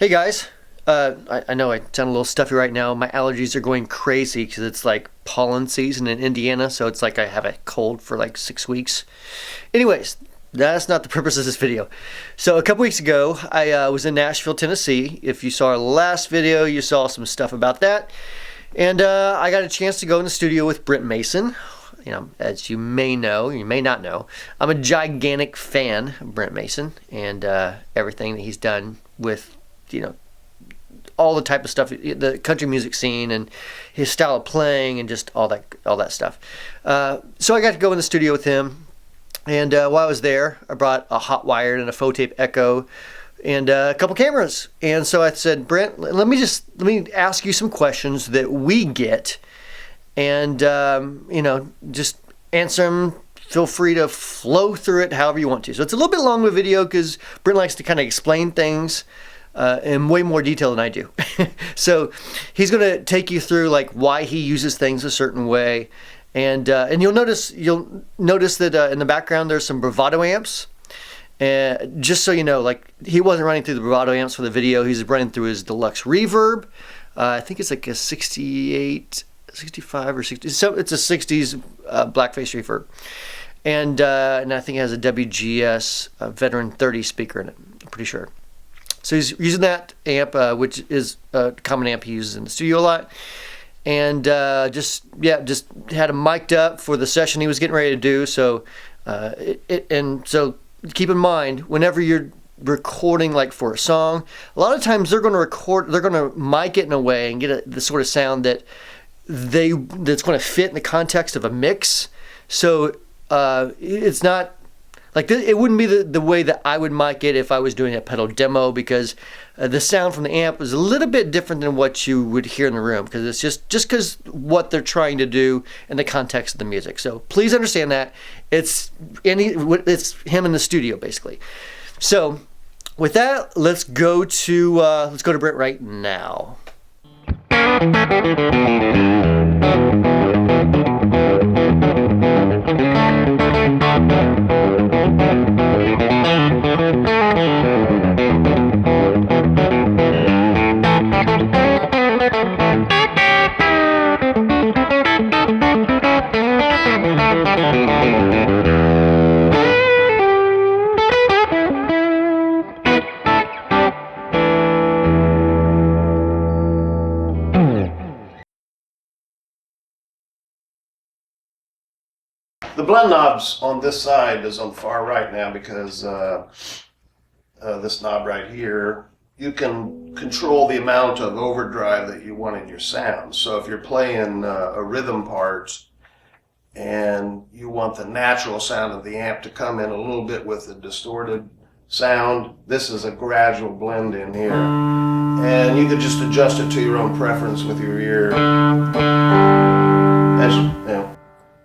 Hey guys, I know I sound a little stuffy right now. My allergies are going crazy because it's like pollen season in Indiana, so it's like I have a cold for like 6 weeks. Anyways, that's not the purpose of this video. So a couple weeks ago, I was in Nashville, Tennessee. If you saw our last video, you saw some stuff about that. And I got a chance to go in the studio with Brent Mason. You know, as you may know, you may not know, I'm a gigantic fan of Brent Mason and everything that he's done with, you know, all the type of stuff, the country music scene and his style of playing and just all that stuff. So I got to go in the studio with him, and while I was there, I brought a hot wired and a faux tape echo and a couple cameras. And so I said, Brent, let me ask you some questions that we get, and you know, just answer them. Feel free to flow through it however you want to. So it's a little bit long of a video because Brent likes to kind of explain things in way more detail than I do. So he's going to take you through like why he uses things a certain way, and you'll notice that in the background there's some bravado amps. Just so you know, like he wasn't running through the bravado amps for the video. He's running through his deluxe reverb. I think it's like a 68, 65 or 60. So it's a 60s blackface reverb, and I think it has a WGS Veteran 30 speaker in it. I'm pretty sure. So he's using that amp, which is a common amp he uses in the studio a lot, and just had him mic'd up for the session he was getting ready to do. So so keep in mind, whenever you're recording like for a song, a lot of times they're going to mic it in a way and get the sort of sound that's going to fit in the context of a mix. So it's not like it wouldn't be the way that I would mic it if I was doing a pedal demo, because the sound from the amp is a little bit different than what you would hear in the room, because it's just because what they're trying to do in the context of the music. So please understand that it's him in the studio basically. So with that, let's go to Brent right now. The blend knobs on this side is on the far right now because this knob right here, you can control the amount of overdrive that you want in your sound. So if you're playing a rhythm part and you want the natural sound of the amp to come in a little bit with the distorted sound, this is a gradual blend in here. And you could just adjust it to your own preference with your ear.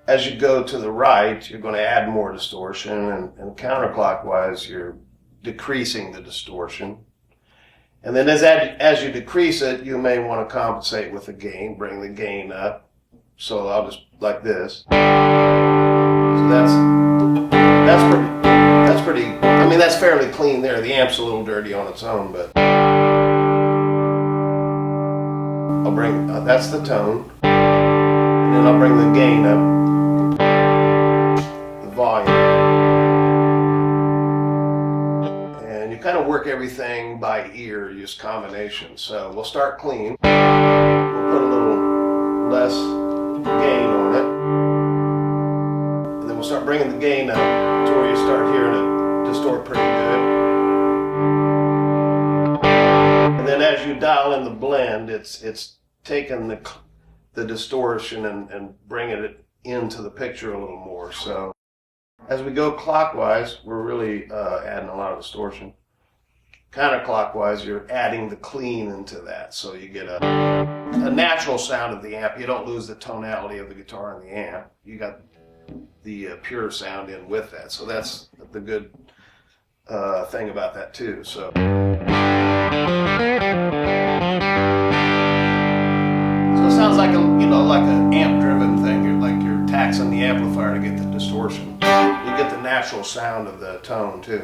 As you go to the right, you're going to add more distortion, and counterclockwise, you're decreasing the distortion. And then as you decrease it, you may want to compensate with the gain, bring the gain up. So I'll just like this. So that's pretty. I mean, that's fairly clean there. The amp's a little dirty on its own, but I'll bring that's the tone, and then I'll bring the gain up. Volume, and you kind of work everything by ear, use combinations. So we'll start clean, we'll put a little less gain on it, and then we'll start bringing the gain up to where you start hearing it distort pretty good. And then as you dial in the blend, it's taking the distortion and bringing it into the picture a little more. So as we go clockwise, we're really adding a lot of distortion. Counterclockwise, you're adding the clean into that, so you get a natural sound of the amp. You don't lose the tonality of the guitar and the amp. You got the pure sound in with that, so that's the good thing about that too. So it sounds like like an amp-driven thing. You're taxing the amplifier to get the distortion. You get the natural sound of the tone too.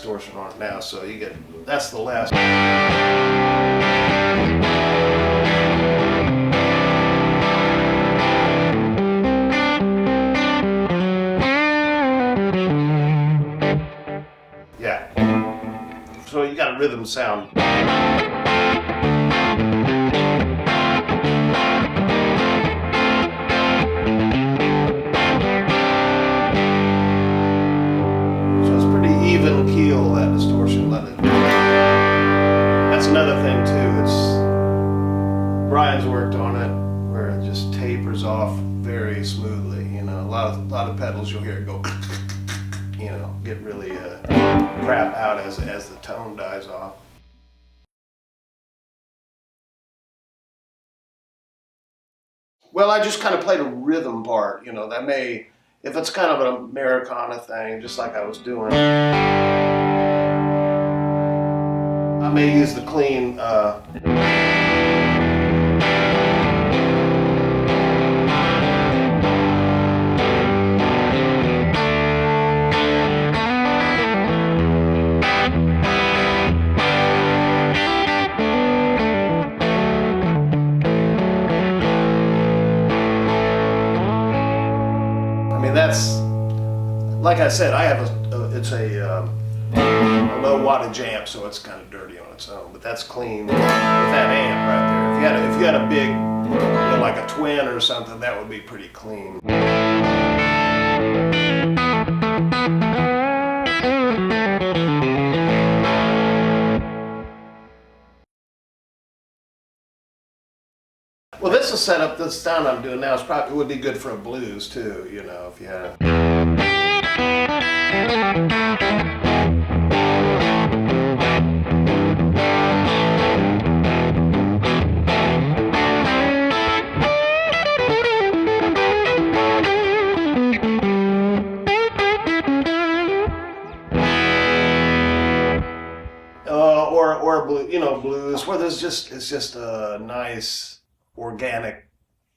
distortion on it now, so you get, that's the last. Yeah. So you got a rhythm sound. Even keel, that distortion, let it. That's another thing too. It's Brian's worked on it where it just tapers off very smoothly. You know, a lot of pedals you'll hear it go, you know, get really crap out as the tone dies off. Well, I just kind of played a rhythm part. You know, that may. If it's kind of an Americana thing, just like I was doing, I may use the clean. That's, like I said, I have it's a low wattage amp, so it's kind of dirty on its own, but that's clean with that amp right there. If you had a big, you know, like a twin or something, that would be pretty clean. Well, this is set up, the sound I'm doing now is probably would be good for a blues too, you know, if you had a... or blue, you know, blues where there's just, it's just a nice organic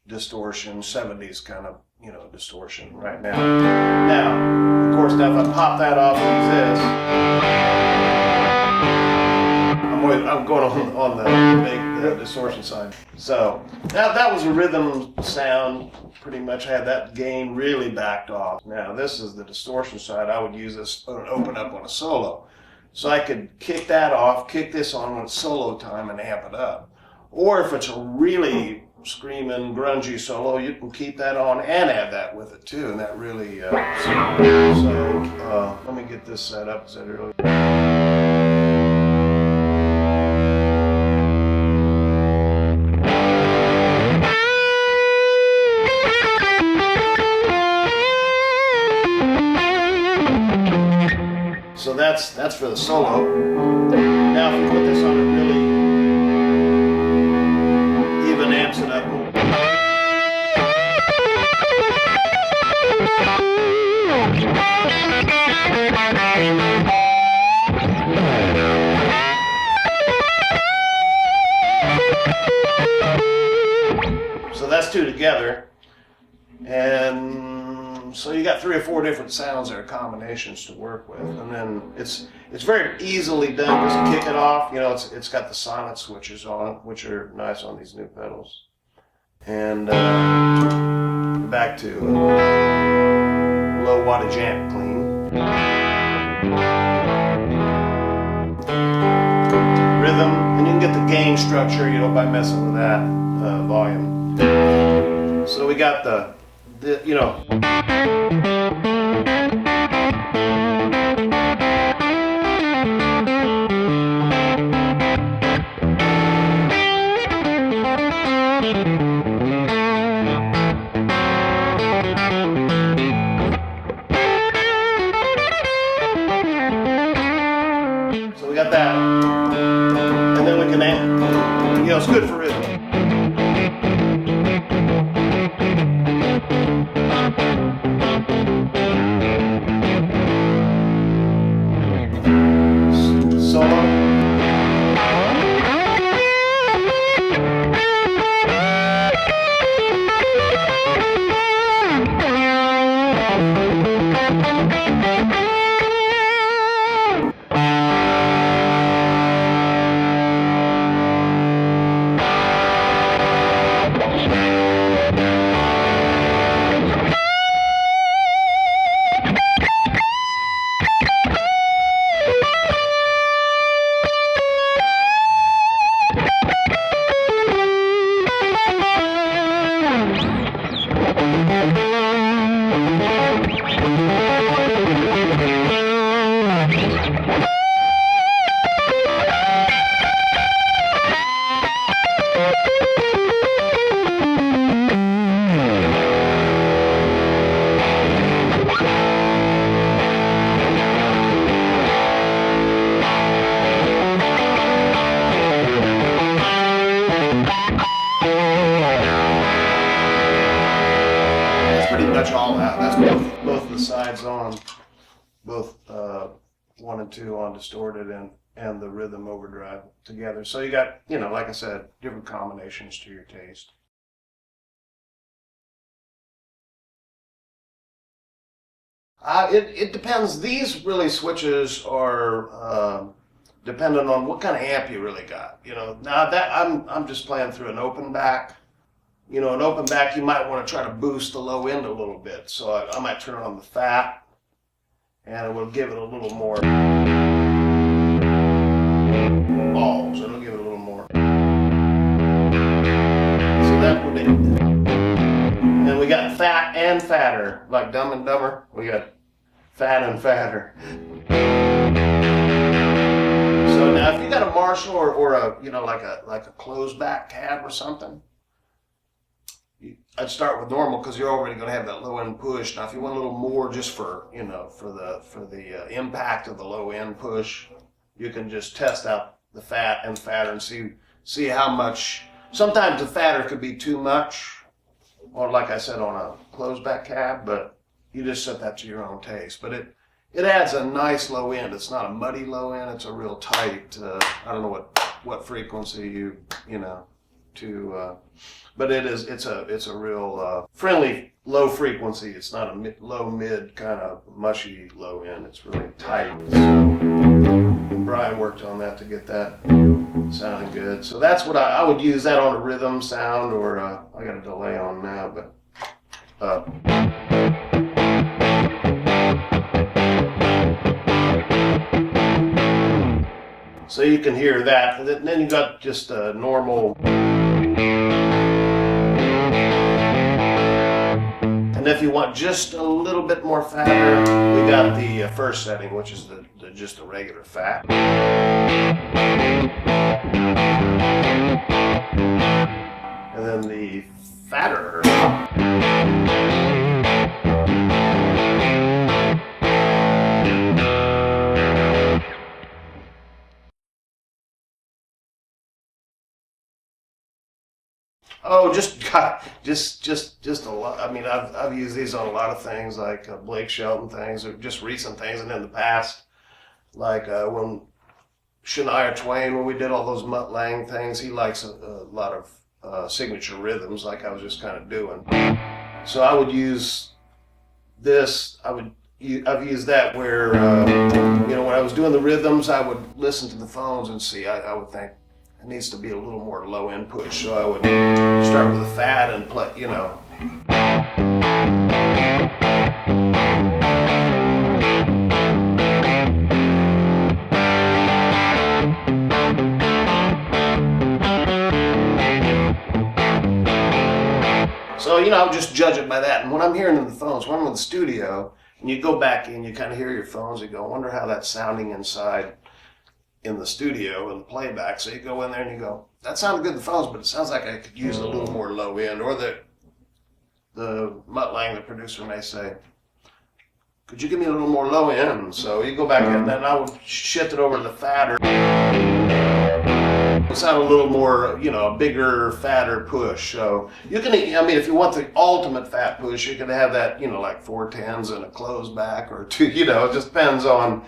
distortion, 70s kind of, you know, distortion right now. Now, of course, now if I pop that off and use this, I'm going on the big distortion side. So that was a rhythm sound, pretty much had that gain really backed off. Now this is the distortion side. I would use this and open up on a solo. So I could kick that off, kick this on when it's solo time and amp it up. Or if it's a really screaming, grungy solo, you can keep that on and add that with it too, and that really, let me get this set up. Is that really... So that's for the solo. Now if we put this on, it really even amps it up. So that's two together, and so you got 3 or 4 different sounds or combinations to work with, and then it's very easily done. Just kick it off. You know, it's got the silent switches on it, which are nice on these new pedals. And back to low wattage amp clean. Rhythm, and you can get the gain structure, you know, by messing with that volume. So we got the you know. So we got that, and then we can amp. You know, it's good for rhythm. both 1 and 2 on distorted and the rhythm overdrive together. So you got, like I said, different combinations to your taste. It depends. These really switches are dependent on what kind of amp you really got. Now that I'm just playing through an open back. An open back, you might want to try to boost the low end a little bit. So I might turn on the fat, and it will give it a little more balls. It'll give it a little more. So that would be. And then we got fat and fatter, like Dumb and Dumber. We got fat and fatter. So now, if you got a Marshall or a like a closed back cab or something, I'd start with normal because you're already going to have that low end push. Now, if you want a little more, just for the impact of the low end push, you can just test out the fat and fatter and see how much. Sometimes the fatter could be too much, or like I said, on a closed back cab, but you just set that to your own taste. But it adds a nice low end. It's not a muddy low end. It's a real tight. I don't know what frequency but it's a real friendly low frequency. It's not a low mid kind of mushy low end. It's really tight. So Brian worked on that to get that sounding good. So that's what I would use that on a rhythm sound, or I got a delay on now, but. So you can hear that. And then you got just a normal. And if you want just a little bit more fatter, we got the first setting, which is just the regular fat. And then the fatter. Oh, just a lot. I mean, I've used these on a lot of things, like Blake Shelton things, or just recent things, and in the past, like when Shania Twain, when we did all those Mutt Lange things, he likes a lot of signature rhythms, like I was just kind of doing. So I would use this. I've used that where when I was doing the rhythms, I would listen to the phones and see. I would think. It needs to be a little more low end push, so I would start with a fat and play, So, I would just judge it by that. And when I'm hearing the phones, when I'm in the studio, and you go back and you kind of hear your phones, you go, I wonder how that's sounding inside in the studio and the playback. So you go in there and you go, that sounded good in the phones, but it sounds like I could use a little more low end. Or the Mutt Lange, the producer, may say, could you give me a little more low end? So you go back and then I would shift it over to the fatter. It sound a little more, a bigger, fatter push. So you can, if you want the ultimate fat push, you can have that, like 410s and a closed back or two, it just depends on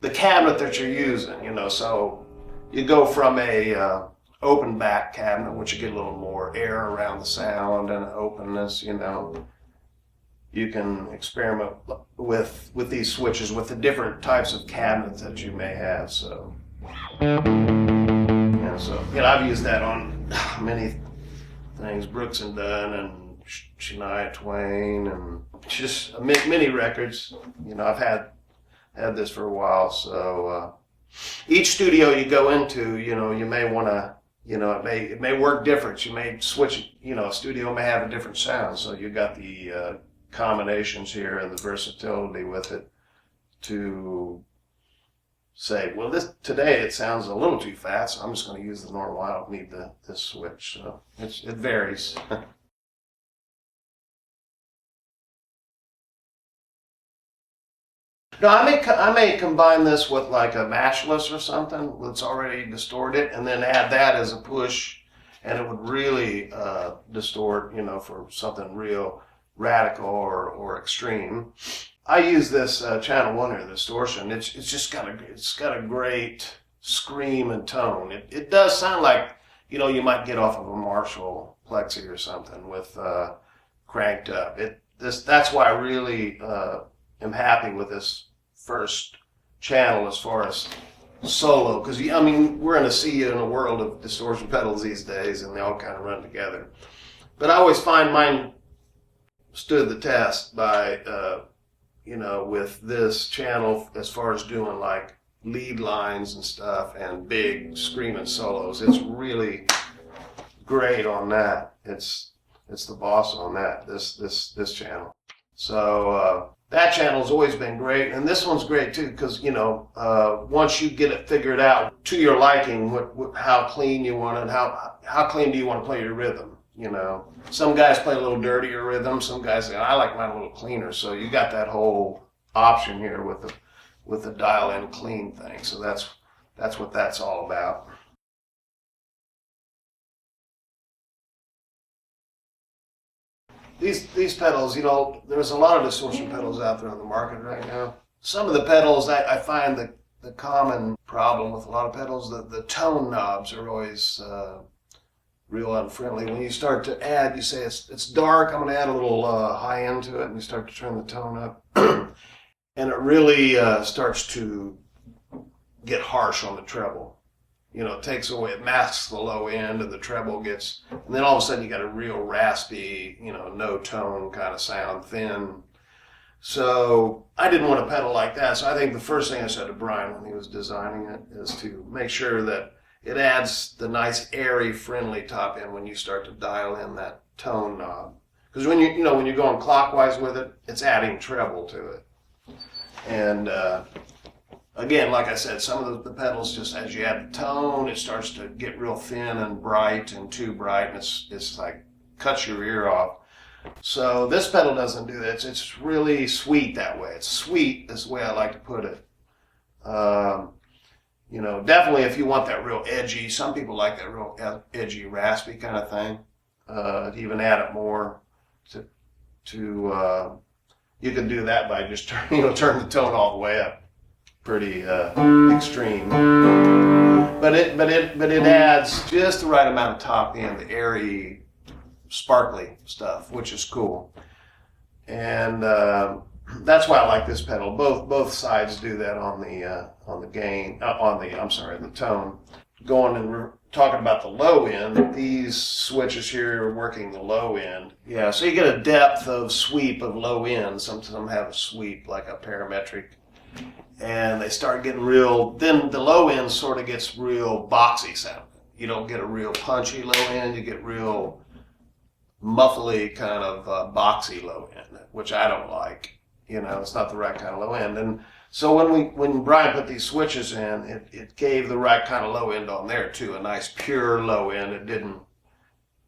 the cabinet that you're using, so you go from a open back cabinet, which you get a little more air around the sound and openness, You can experiment with these switches with the different types of cabinets that you may have, so. I've used that on many things, Brooks and Dunn and Shania Twain and just many records. I've had this for a while, so each studio you go into, you may want to, it may work different. You may switch, a studio may have a different sound, so you got the combinations here and the versatility with it to say, well, today it sounds a little too fast, so I'm just going to use the normal. I don't need this switch, so it varies. No, I may combine this with like a matchless or something that's already distorted, and then add that as a push, and it would really distort, for something real radical or extreme. I use this channel 1 here, the distortion. It's just got a great scream and tone. It does sound like, you know, you might get off of a Marshall Plexi or something with cranked up. That's why I really am happy with this first channel as far as solo, because I mean we're in a world of distortion pedals these days, and they all kind of run together. But I always find mine stood the test by you know, with this channel as far as doing like lead lines and stuff and big screaming solos. It's really great on that. It's the boss on that. This channel. So that channel's always been great, and this one's great too, because you know once you get it figured out to your liking, how clean you want it, how clean do you want to play your rhythm. You know, some guys play a little dirtier rhythm. Some guys say, I like mine a little cleaner. So you got that whole option here with the dial-in clean thing. So that's what that's all about. These pedals, you know, there's a lot of distortion pedals out there on the market right now. Some of the pedals, I find the common problem with a lot of pedals, the tone knobs are always real unfriendly. When you start to add, you say it's dark, I'm going to add a little high end to it, and you start to turn the tone up. And it really starts to get harsh on the treble. You know, it takes away, it masks the low end, and the treble gets, and then all of a sudden you got a real raspy, you know, no tone kind of sound, thin. So I didn't want a pedal like that. So I think the first thing I said to Brian when he was designing it is to make sure that it adds the nice airy, friendly top end when you start to dial in that tone knob. Because when you're going clockwise with it, it's adding treble to it. And again, like I said, some of the pedals, just as you add the tone, it starts to get real thin and bright and too bright, and it's like cuts your ear off. So this pedal doesn't do that. It's really sweet that way. It's sweet is the way I like to put it. You know, definitely if you want that real edgy, some people like that real edgy, raspy kind of thing. To even add it more to you can do that by just turn the tone all the way up, pretty extreme. But it adds just the right amount of top end, the airy, sparkly stuff, which is cool. And that's why I like this pedal. Both sides do that on the gain, the tone. Going and talking about the low end, these switches here are working the low end. Yeah, so you get a depth of sweep of low end. Some of them have a sweep like a parametric, and they start getting real. Then the low end sort of gets real boxy sounding. You don't get a real punchy low end. You get real muffly kind of boxy low end, which I don't like. You know, it's not the right kind of low end. And so when Brian put these switches in, it gave the right kind of low end on there too, a nice pure low end. It didn't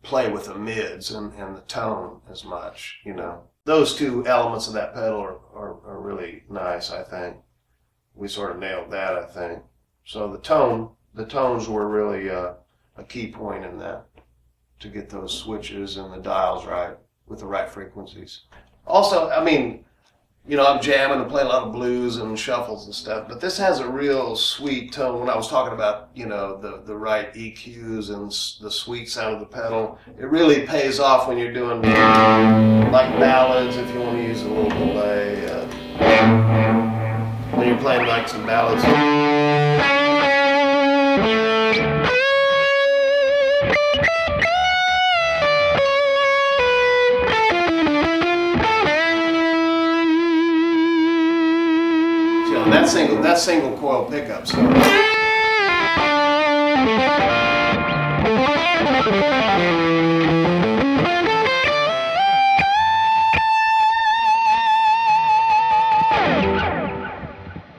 play with the mids and the tone as much, you know. Those two elements of that pedal are really nice, I think. We sort of nailed that, I think. So the tones were really a key point in that, to get those switches and the dials right with the right frequencies. Also, I mean, you know, I'm jamming and playing a lot of blues and shuffles and stuff, but this has a real sweet tone. When I was talking about, you know, the right EQs and the sweet sound of the pedal, it really pays off when you're doing like ballads, if you want to use a little delay. When you're playing like some ballads. That single coil pickup stuff.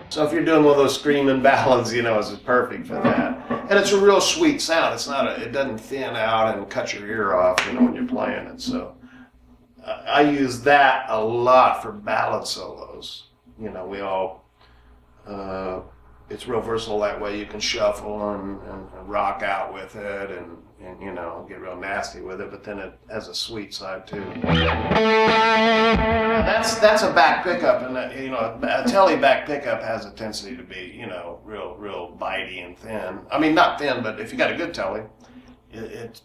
So if you're doing one of those screaming ballads, you know, it's perfect for that. And it's a real sweet sound. It doesn't thin out and cut your ear off, you know, when you're playing it. So I use that a lot for ballad solos. You know, it's real versatile that way. You can shuffle and rock out with it and you know, get real nasty with it, but then it has a sweet side too. That's a back pickup, and you know, a telly back pickup has a tendency to be, you know, real bitey and thin. I mean, not thin, but if you got a good telly,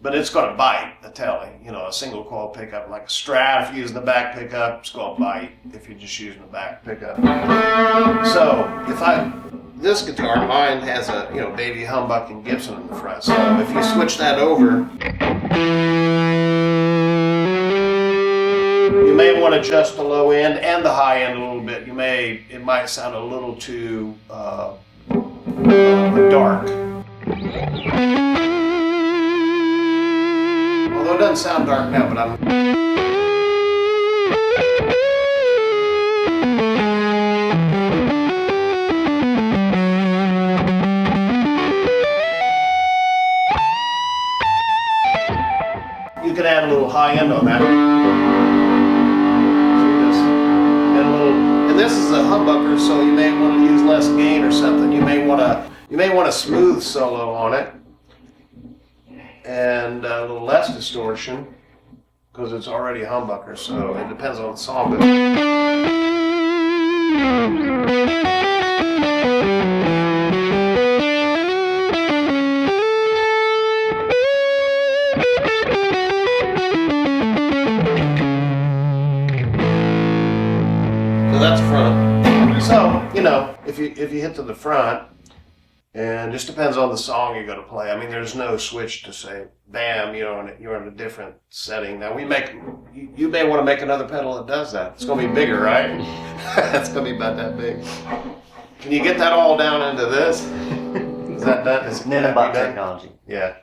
but it's going to bite a telly. You know, a single coil pickup like a Strat, if you're using the back pickup, it's going to bite if you're just using the back pickup. So this guitar, mine has a, you know, Davey Humbuck and Gibson in the front. So if you switch that over, you may want to adjust the low end and the high end a little bit. It might sound a little too dark. Although it doesn't sound dark now, but you can add a little high end on that. And this is a humbucker, so you may want to use less gain or something. You may want a smooth solo on it, and a little less distortion because it's already a humbucker. So it depends on the song. So that's front. So, you know, if you hit to the front, and just depends on the song you're going to play. I mean, there's no switch to say, bam, you're in a different setting. Now you may want to make another pedal that does that. It's going to be bigger, right? It's going to be about that big. Can you get that all down into this? Is that done? Is None about technology. Yeah.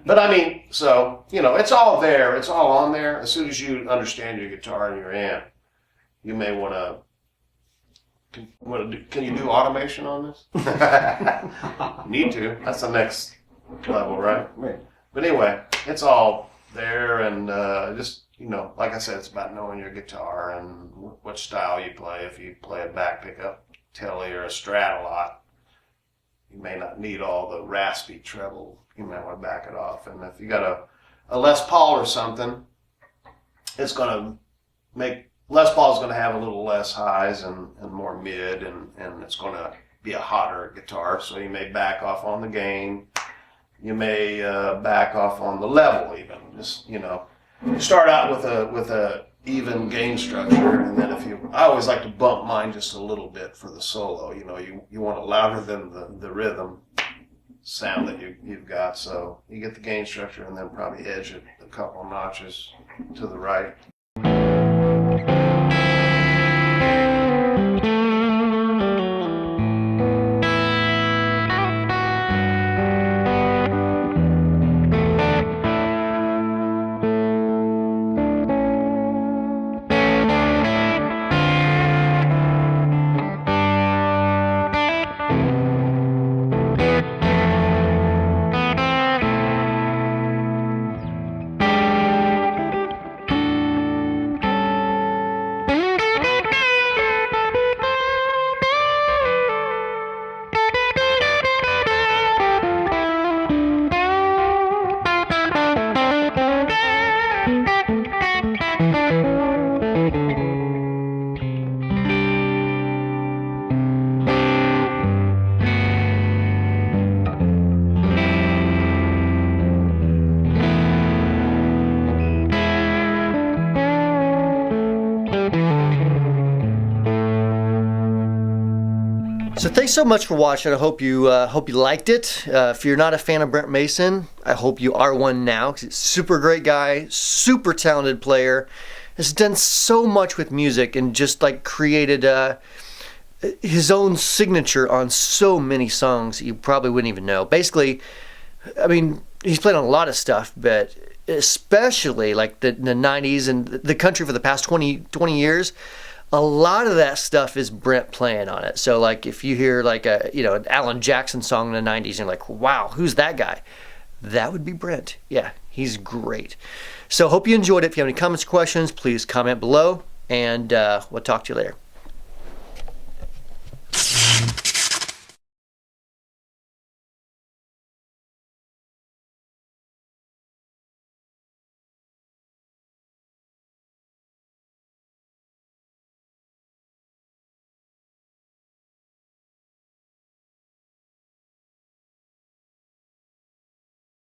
But I mean, so, you know, it's all there. It's all on there. As soon as you understand your guitar and your amp, you may want to. Can you do automation on this? Need to. That's the next level, right? Right. But anyway, it's all there, and just, you know, like I said, it's about knowing your guitar and what style you play. If you play a back pickup, telly, or a Strat a lot, you may not need all the raspy treble. You might want to back it off. And if you got a Les Paul or something, it's going to make Les Paul is going to have a little less highs and more mid, and it's going to be a hotter guitar. So you may back off on the gain. You may back off on the level even. Just, you know, start out with a even gain structure, and then I always like to bump mine just a little bit for the solo. You know, you want it louder than the rhythm sound that you've got. So you get the gain structure and then probably edge it a couple notches to the right. So thanks so much for watching. I hope you liked it. If you're not a fan of Brent Mason, I hope you are one now. 'Cause he's a super great guy, super talented player. Has done so much with music and just like created his own signature on so many songs you probably wouldn't even know. Basically, I mean, he's played on a lot of stuff, but especially like the 90s and the country for the past 20 years. A lot of that stuff is Brent playing on it. So like if you hear like an Alan Jackson song in the 90s and you're like, wow, who's that guy? That would be Brent. Yeah, he's great. So hope you enjoyed it. If you have any comments or questions, please comment below, and we'll talk to you later.